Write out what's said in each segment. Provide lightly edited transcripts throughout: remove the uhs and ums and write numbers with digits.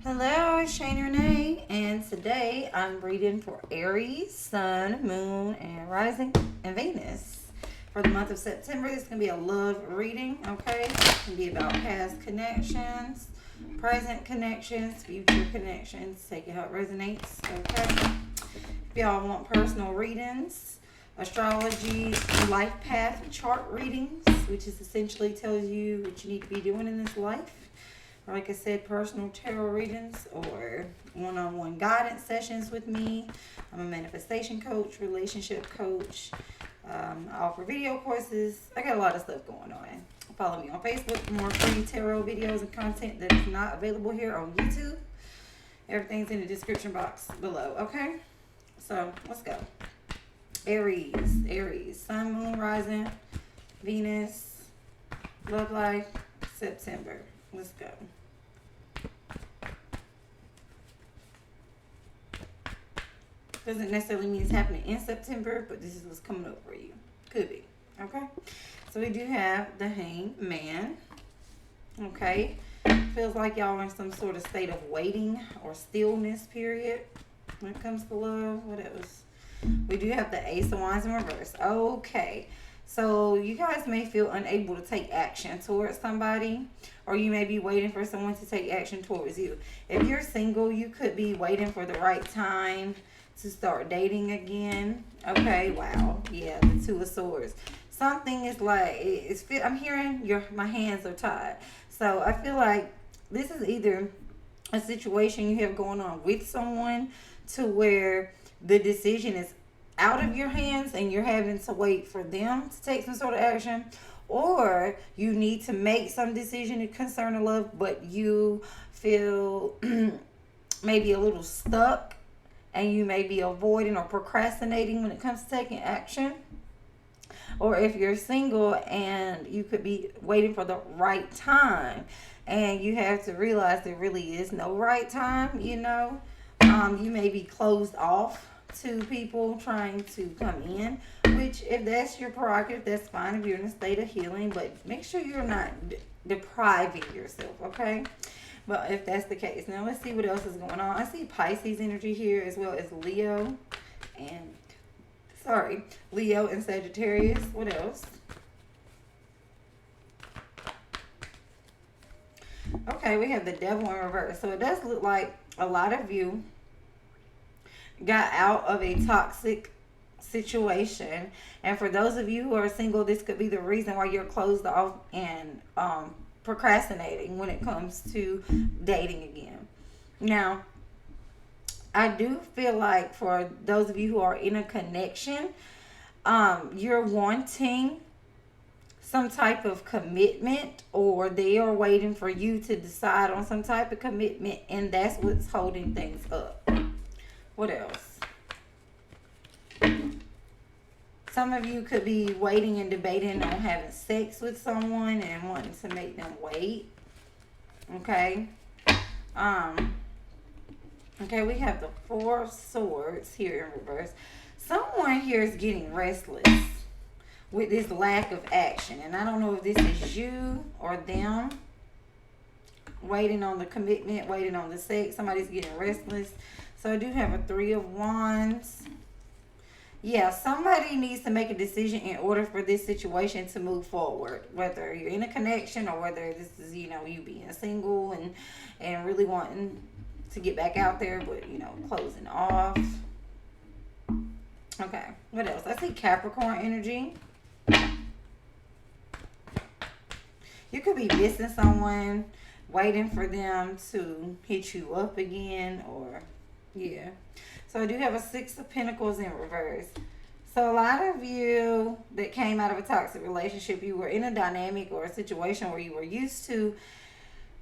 Hello, it's Shane Renee, and today I'm reading for Aries, Sun, Moon, and Rising, and Venus. For the month of September, this is going to be a love reading, okay? It's going to be about past connections, present connections, future connections. Take it how it resonates, okay? If y'all want personal readings, astrology, life path chart readings, which is essentially tells you what you need to be doing in this life. Like I said, personal tarot readings or one-on-one guidance sessions with me. I'm a manifestation coach, relationship coach. I offer video courses. I got a lot of stuff going on. Follow me on Facebook for more free tarot videos and content that is not available here on YouTube. Everything's in the description box below, okay? So, let's go. Aries, Sun, Moon, Rising, Venus, Love Life, September. Let's go. Doesn't necessarily mean it's happening in September, but this is what's coming up for you. Could be. Okay? So we do have the Hanged Man. Okay? Feels like y'all are in some sort of state of waiting or stillness period when it comes to love. What else? We do have the Ace of Wands in reverse. Okay. So you guys may feel unable to take action towards somebody, or you may be waiting for someone to take action towards you. If you're single, you could be waiting for the right time to start dating again. Okay, wow. Yeah, the Two of Swords. Something is like, I'm hearing my hands are tied. So I feel like this is either a situation you have going on with someone to where the decision is out of your hands and you're having to wait for them to take some sort of action, or you need to make some decision concerning love, but you feel maybe a little stuck and you may be avoiding or procrastinating when it comes to taking action. Or if you're single and you could be waiting for the right time and you have to realize there really is no right time, you may be closed off to people trying to come in, which if that's your prerogative, that's fine if you're in a state of healing, but make sure you're not depriving yourself, okay? But if that's the case, now let's see what else is going on. I see Pisces energy here as well as Leo and Sagittarius. What else? Okay, we have the Devil in reverse. So it does look like a lot of you got out of a toxic situation, and for those of you who are single, this could be the reason why you're closed off and procrastinating when it comes to dating again. Now, I do feel like for those of you who are in a connection, you're wanting some type of commitment, or they are waiting for you to decide on some type of commitment, and that's what's holding things up. What else? Some of you could be waiting and debating on having sex with someone and wanting to make them wait. Okay. Okay, we have the Four of Swords here in reverse. Someone here is getting restless with this lack of action. And I don't know if this is you or them. Waiting on the commitment, waiting on the sex. Somebody's getting restless. So I do have a Three of Wands. Yeah, somebody needs to make a decision in order for this situation to move forward. Whether you're in a connection or whether this is, you being single and really wanting to get back out there, but, closing off. Okay, what else? I see Capricorn energy. You could be missing someone, waiting for them to hit you up again, or, yeah. So I do have a Six of Pentacles in reverse. So a lot of you that came out of a toxic relationship, you were in a dynamic or a situation where you were used to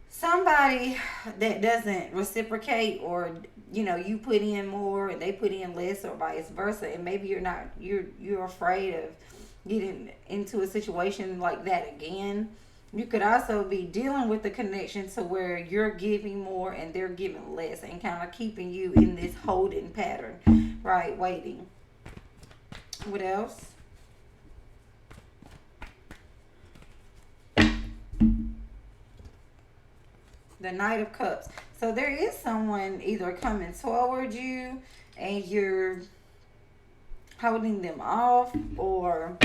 somebody that doesn't reciprocate, or, you put in more and they put in less, or vice versa. And maybe you're afraid of getting into a situation like that again. You could also be dealing with the connection to where you're giving more and they're giving less, and kind of keeping you in this holding pattern, right? Waiting. What else? The Knight of Cups. So there is someone either coming toward you and you're holding them off, or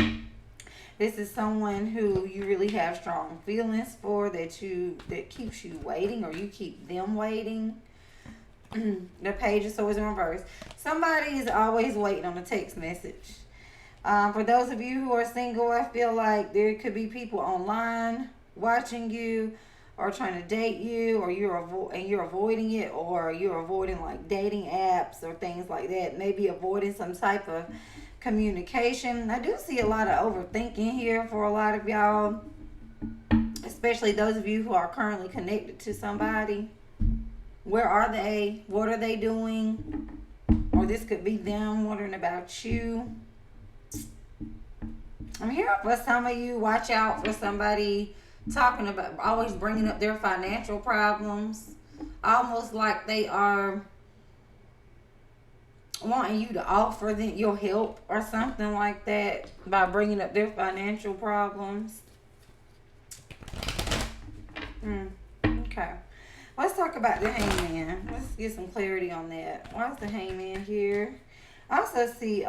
this is someone who you really have strong feelings for, that keeps you waiting, or you keep them waiting. The Page of Swords in reverse. Somebody is always waiting on a text message. For those of you who are single, I feel like there could be people online watching you or trying to date you, or you're avoiding it, or you're avoiding like dating apps or things like that. Maybe avoiding some type of communication. I do see a lot of overthinking here for a lot of y'all, especially those of you who are currently connected to somebody. Where are they? What are they doing? Or this could be them wondering about you. I'm here for some of you. Watch out for somebody talking about, always bringing up their financial problems, almost like they are wanting you to offer them your help or something like that by bringing up their financial problems. Okay. Let's talk about the Hangman. Let's get some clarity on that. Why is the Hangman here? I also see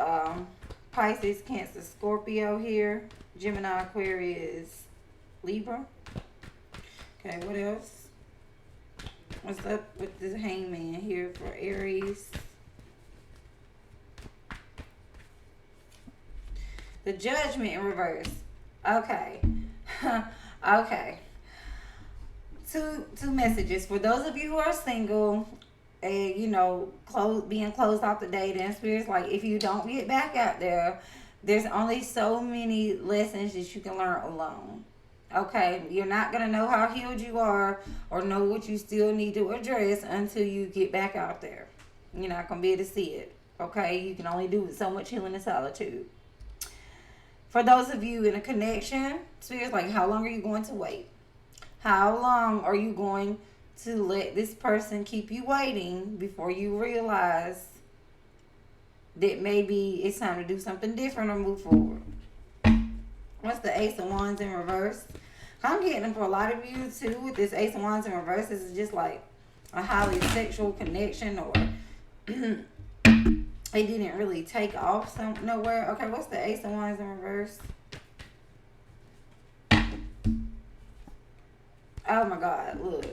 Pisces, Cancer, Scorpio here. Gemini, Aquarius, Libra. Okay, what else? What's up with the Hangman here for Aries? The Judgment in reverse. Okay. Okay. Two messages. For those of you who are single and, being closed off the dating, Spirit's like, if you don't get back out there, there's only so many lessons that you can learn alone. Okay? You're not going to know how healed you are or know what you still need to address until you get back out there. You're not going to be able to see it. Okay? You can only do so much healing in solitude. For those of you in a connection, Spirit's like, how long are you going to wait? How long are you going to let this person keep you waiting before you realize that maybe it's time to do something different or move forward? What's the Ace of Wands in reverse? I'm getting them for a lot of you too with this Ace of Wands in reverse. This is just like a highly sexual connection, or it didn't really take off nowhere. Okay, what's the Ace of Wands in reverse? Oh my God, look.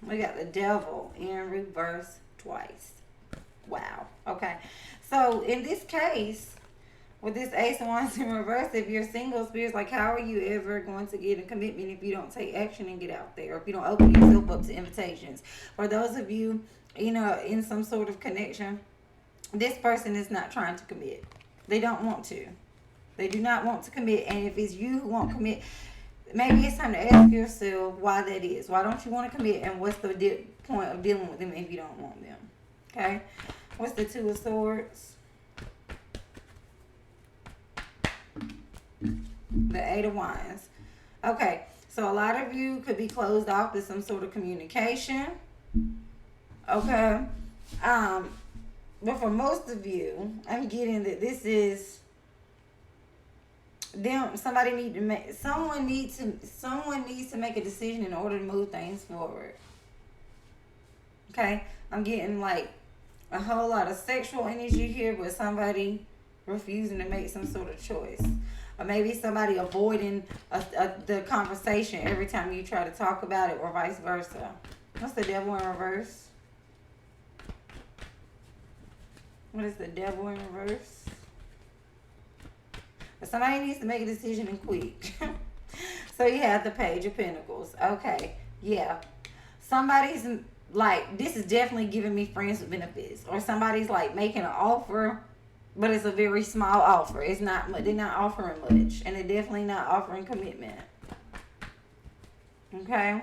We got the Devil in reverse twice. Wow. Okay. So in this case, with this Ace of Wands in reverse, if you're single, Spirit's like, how are you ever going to get a commitment if you don't take action and get out there? If you don't open yourself up to invitations? For those of you, in some sort of connection, this person is not trying to commit. They don't want to. They do not want to commit. And if it's you who won't commit, maybe it's time to ask yourself why that is. Why don't you want to commit, and what's the point of dealing with them if you don't want them? Okay? What's the Two of Swords? The Eight of Wands. Okay, so a lot of you could be closed off to some sort of communication. Okay? But for most of you, I'm getting that this is them. Someone needs to make a decision in order to move things forward. Okay? I'm getting like a whole lot of sexual energy here, but somebody refusing to make some sort of choice. Or maybe somebody avoiding the conversation every time you try to talk about it, or vice versa. What's the Devil in reverse? What is the Devil in reverse? But somebody needs to make a decision and quick. So you have the Page of Pentacles. Okay, yeah. Somebody's like, this is definitely giving me friends with benefits. Or somebody's like making an offer, but it's a very small offer. It's not, they're not offering much. And they're definitely not offering commitment. Okay?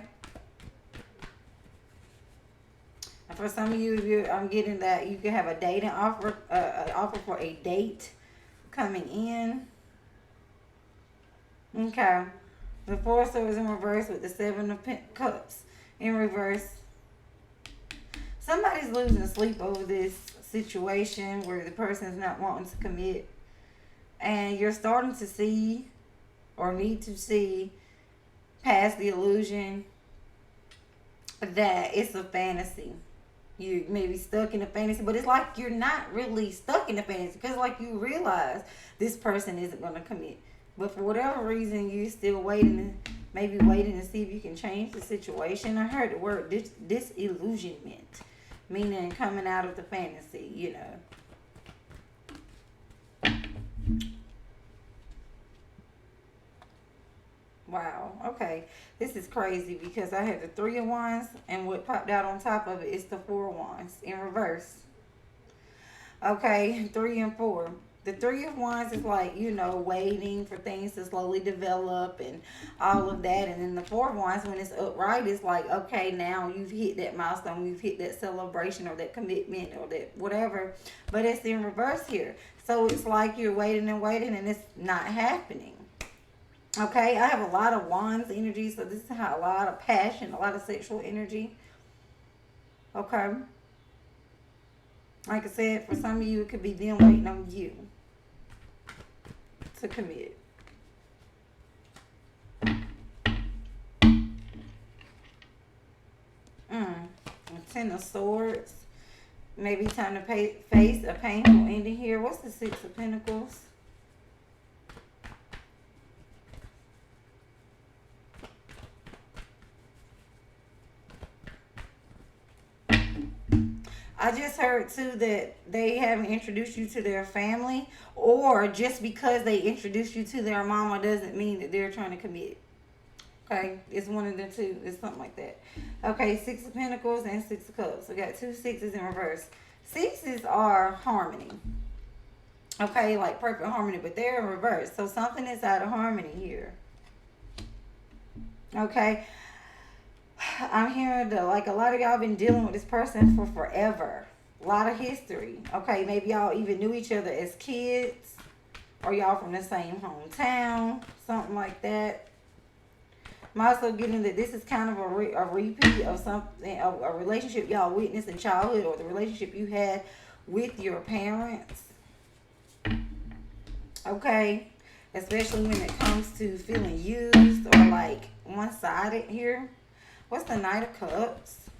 And for some of you, I'm getting that you can have a dating offer, an offer for a date coming in. Okay. The Four of Swords in reverse with the Seven of Cups in reverse. Somebody's losing sleep over this situation where the person is not wanting to commit. And you're starting to see, or need to see, past the illusion that it's a fantasy. You may be stuck in a fantasy, but it's like you're not really stuck in a fantasy because, like, you realize this person isn't going to commit. But for whatever reason, you're still waiting, maybe waiting to see if you can change the situation. I heard the word disillusionment, meaning coming out of the fantasy, you know. Wow. Okay. This is crazy because I had the Three of Wands, and what popped out on top of it is the Four of Wands in reverse. Okay, 3 and 4. The Three of Wands is like, you know, waiting for things to slowly develop and all of that. And then the Four of Wands, when it's upright, it's like, okay, now you've hit that milestone, you've hit that celebration or that commitment or that whatever. But it's in reverse here. So it's like you're waiting and it's not happening. Okay, I have a lot of wands energy, so this is how a lot of passion, a lot of sexual energy. Okay. Like I said, for some of you, it could be them waiting on you to commit. Ten of Swords. Maybe time to face a painful ending here. What's the Six of Pentacles? I just heard too that they haven't introduced you to their family, or just because they introduced you to their mama doesn't mean that they're trying to commit. Okay, it's one of the two. It's something like that. Okay, Six of Pentacles and Six of Cups. We got two sixes in reverse. Sixes are harmony. Okay, like perfect harmony, but they're in reverse. So something is out of harmony here. Okay. I'm hearing that like a lot of y'all been dealing with this person for forever. A lot of history. Okay, maybe y'all even knew each other as kids. Or y'all from the same hometown. Something like that. I'm also getting that this is kind of a repeat of something, a relationship y'all witnessed in childhood, or the relationship you had with your parents. Okay, especially when it comes to feeling used or like one-sided here. What's the Knight of Cups?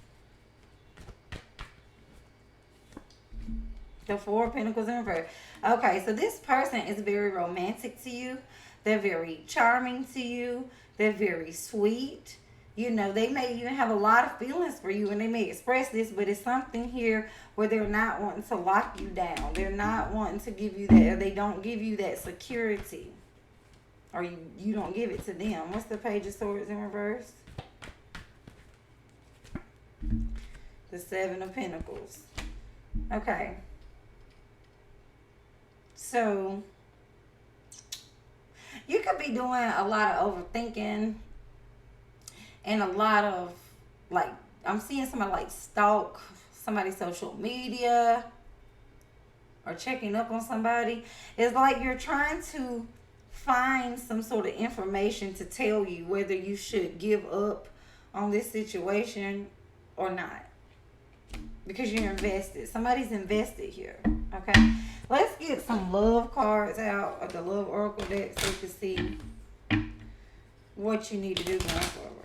The Four of Pentacles in reverse. Okay, so this person is very romantic to you. They're very charming to you. They're very sweet. You know, they may even have a lot of feelings for you, and they may express this, but it's something here where they're not wanting to lock you down. They're not wanting to give you that, or they don't give you that security. Or you don't give it to them. What's the Page of Swords in reverse? The Seven of Pentacles. Okay. So you could be doing a lot of overthinking and a lot of, like, I'm seeing somebody like stalk somebody's social media or checking up on somebody. It's like you're trying to find some sort of information to tell you whether you should give up on this situation or not. Because you're invested. Somebody's invested here. Okay. Let's get some love cards out of the Love Oracle deck so you can see what you need to do going forward.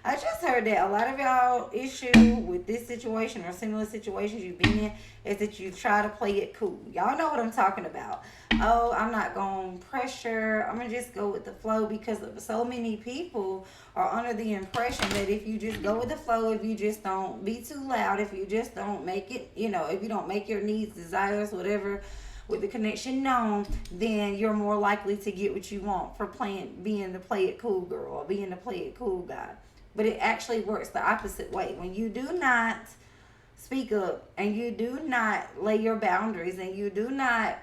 I just heard that a lot of y'all issue with this situation or similar situations you've been in is that you try to play it cool. Y'all know what I'm talking about. Oh, I'm not going to pressure. I'm going to just go with the flow, because so many people are under the impression that if you just go with the flow, if you just don't be too loud, if you just don't make it, you know, if you don't make your needs, desires, whatever, with the connection known, then you're more likely to get what you want for being the play it cool girl or being the play it cool guy. But it actually works the opposite way. When you do not speak up and you do not lay your boundaries and you do not,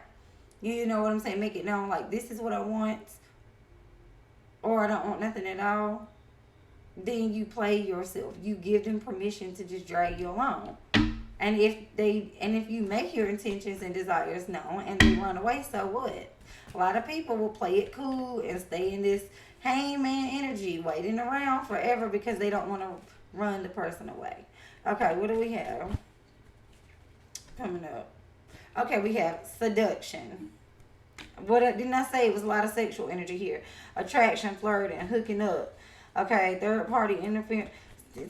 you know what I'm saying, make it known like this is what I want or I don't want nothing at all, then you play yourself. You give them permission to just drag you along. And if you make your intentions and desires known and they run away, so what? A lot of people will play it cool and stay in this hangman energy, waiting around forever because they don't want to run the person away. Okay, what do we have coming up? Okay, we have seduction. What didn't I say? It was a lot of sexual energy here. Attraction, flirting, hooking up. Okay, third party interference,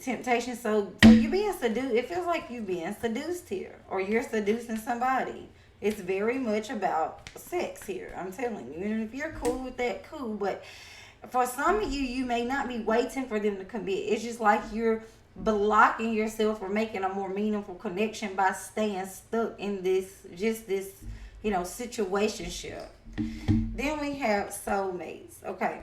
temptation. So you're being seduced. It feels like you're being seduced here, or you're seducing somebody. It's very much about sex here. I'm telling you. And if you're cool with that, cool. But for some of you, you may not be waiting for them to commit. It's just like you're blocking yourself from making a more meaningful connection by staying stuck in this situationship. Then we have soulmates. Okay.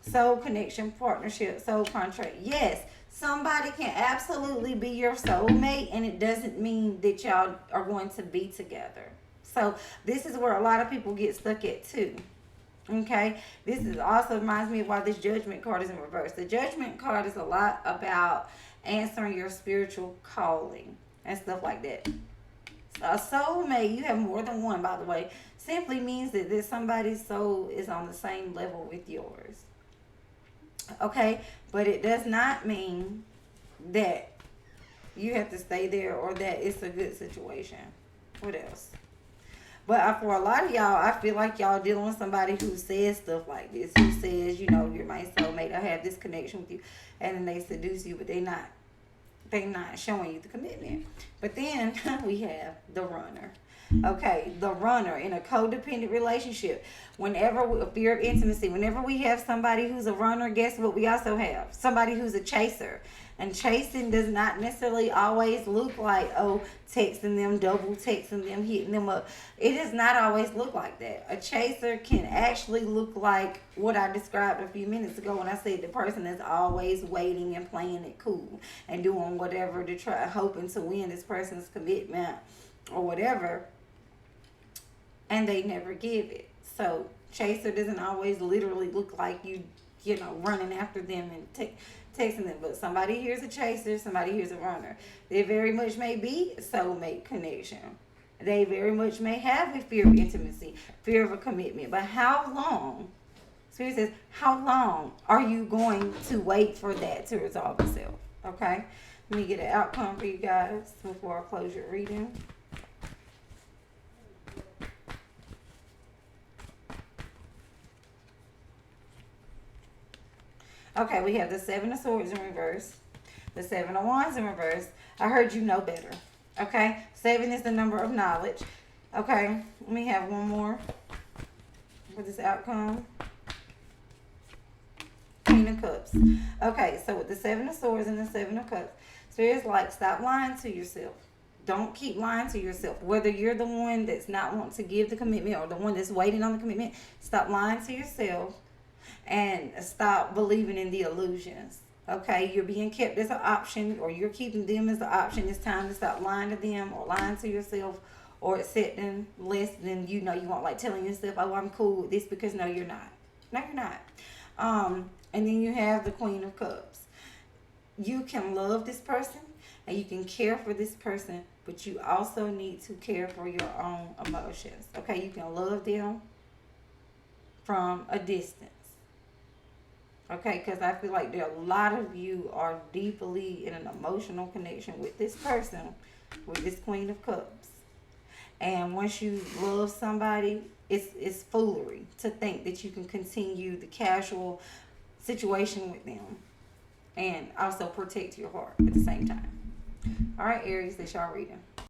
Soul connection, partnership, soul contract. Yes, somebody can absolutely be your soulmate, and it doesn't mean that y'all are going to be together. So this is where a lot of people get stuck at too. Okay, this is also reminds me of why this judgment card is in reverse. The judgment card is a lot about answering your spiritual calling and stuff like that. A soulmate, you have more than one, by the way, simply means that somebody's soul is on the same level with yours. Okay, but it does not mean that you have to stay there or that it's a good situation. What else? But for a lot of y'all, I feel like y'all dealing with somebody who says stuff like this, who says, you're my soulmate, I have this connection with you, and then they seduce you, but they're not showing you the commitment. But then we have the runner. Okay, the runner in a codependent relationship. Whenever fear of intimacy, whenever we have somebody who's a runner, guess what we also have? Somebody who's a chaser. And chasing does not necessarily always look like, texting them, double texting them, hitting them up. It does not always look like that. A chaser can actually look like what I described a few minutes ago when I said the person is always waiting and playing it cool and doing whatever to try, hoping to win this person's commitment or whatever. And they never give it. So chaser doesn't always literally look like you running after them and texting them. But somebody here's a chaser, somebody here's a runner. They very much may be a soulmate connection. They very much may have a fear of intimacy, fear of a commitment. But how long? Spirit says, how long are you going to wait for that to resolve itself? Okay? Let me get an outcome for you guys before I close your reading. Okay, we have the Seven of Swords in reverse, the Seven of Wands in reverse. I heard you know better. Okay, 7 is the number of knowledge. Okay, let me have one more for this outcome. Queen of Cups. Okay, so with the 7 of Swords and the 7 of Cups, Spirit's like, stop lying to yourself. Don't keep lying to yourself. Whether you're the one that's not wanting to give the commitment or the one that's waiting on the commitment, stop lying to yourself. And stop believing in the illusions. Okay, you're being kept as an option, or you're keeping them as an option. It's time to stop lying to them or lying to yourself or accepting less than you want, like telling yourself, oh, I'm cool with this, because no, you're not. No, you're not. And then you have the Queen of Cups. You can love this person and you can care for this person, but you also need to care for your own emotions. Okay, you can love them from a distance. Okay, because I feel like a lot of you are deeply in an emotional connection with this person, with this Queen of Cups. And once you love somebody, it's foolery to think that you can continue the casual situation with them and also protect your heart at the same time. All right, Aries, that's y'all reading.